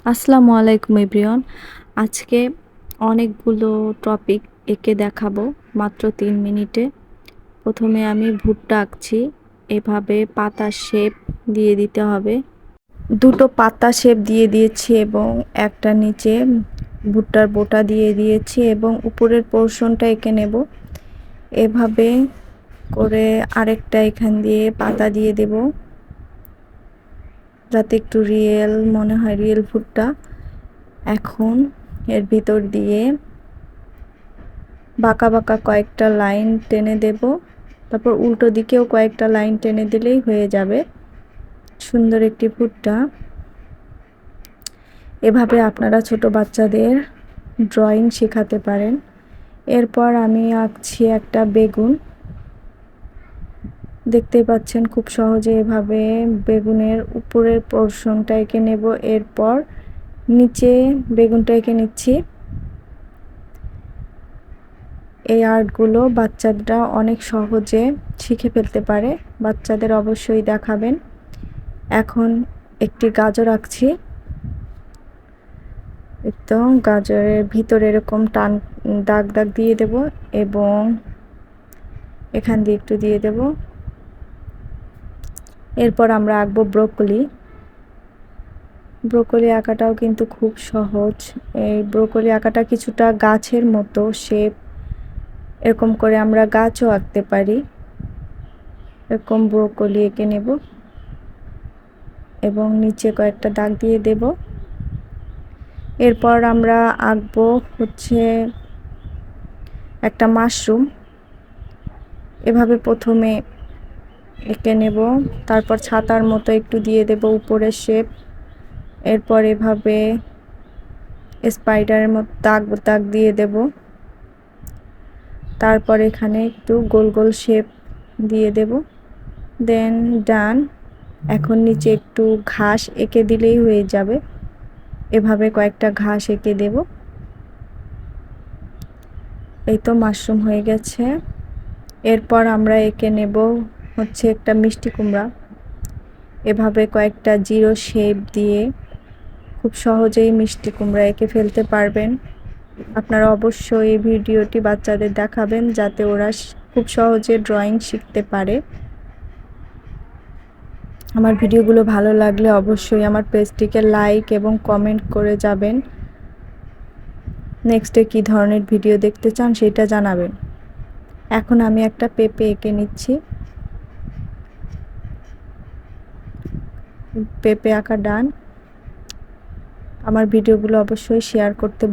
আসসালামু আলাইকুম এভরিওয়ান। আজকে অনেকগুলো টপিক এঁকে দেখাবো মাত্র 3 মিনিটে। প্রথমে আমি ভুট্টা আঁকছি। এভাবে পাতা শেপ দিয়ে দিতে হবে। দুটো পাতা শেপ দিয়ে দিয়েছি এবং একটা নিচে ভুট্টার বোটা দিয়ে দিয়েছি এবং উপরের পোর্শনটা এঁকে নেব। এভাবে করে আরেকটা এখান দিয়ে পাতা দিয়ে দেব, যাতে একটু রিয়েল মনে হয়, রিয়েল ভুট্টা। এখন এর ভিতর দিয়ে বাঁকা বাঁকা কয়েকটা লাইন টেনে দেব, তারপর উল্টো দিকেও কয়েকটা লাইন টেনে দিলেই হয়ে যাবে সুন্দর একটি ভুট্টা। এভাবে আপনারা ছোট বাচ্চাদের ড্রয়িং শেখাতে পারেন। এরপর আমি আঁকছি একটা বেগুন। দেখতেই পাচ্ছেন খুব সহজে এভাবে বেগুনের উপরের পোর্শনটা এঁকে নেব। এরপর নিচে বেগুনটা এঁকে নিচ্ছি। এই আর্টগুলো বাচ্চারা অনেক সহজে শিখে ফেলতে পারে, বাচ্চাদের অবশ্যই দেখাবেন। এখন একটি গাজর আঁকছি। একদম গাজরের ভিতরে এরকম টান দাগ দাগ দিয়ে দেব এবং এখান দিয়ে একটু দিয়ে দেব। এরপর আমরা আঁকবো ব্রোকলি। ব্রোকলি আঁকাটাও কিন্তু খুব সহজ। এই ব্রোকলি আঁকাটা কিছুটা গাছের মতো শেপ, এরকম করে আমরা গাছও আঁকতে পারি। এরকম ব্রোকলি এঁকে নেব এবং নিচে কয়েকটা দাগ দিয়ে দেব। এরপর আমরা আঁকবো হচ্ছে একটা মাশরুম। এভাবে প্রথমে এঁকে নেব, তারপর ছাতার মতো একটু দিয়ে দেব উপরের শেপ। এরপর এভাবে স্পাইডারের মতো দাগ দাগ দিয়ে দেব। তারপর এখানে একটু গোল গোল শেপ দিয়ে দেব, দেন ডান। এখন নিচে একটু ঘাস এঁকে দিলেই হয়ে যাবে। এভাবে কয়েকটা ঘাস এঁকে দেব। এই তো মাশরুম হয়ে গেছে। এরপর আমরা এঁকে নেব হচ্ছে একটা মিষ্টি কুমড়া। এভাবে কয়েকটা জিরো শেপ দিয়ে খুব সহজেই মিষ্টি কুমড়া এঁকে ফেলতে পারবেন। আপনারা অবশ্যই এই ভিডিওটি বাচ্চাদের দেখাবেন, যাতে ওরা খুব সহজে ড্রয়িং শিখতে পারে। আমার ভিডিওগুলো ভালো লাগলে অবশ্যই আমার পেজটিকে লাইক এবং কমেন্ট করে যাবেন। নেক্সটে কী ধরনের ভিডিও দেখতে চান সেটা জানাবেন। এখন আমি একটা পেঁপে এঁকে নিচ্ছি। পেঁপে আঁকা ডান। আমার ভিডিওগুলো অবশ্যই শেয়ার করতে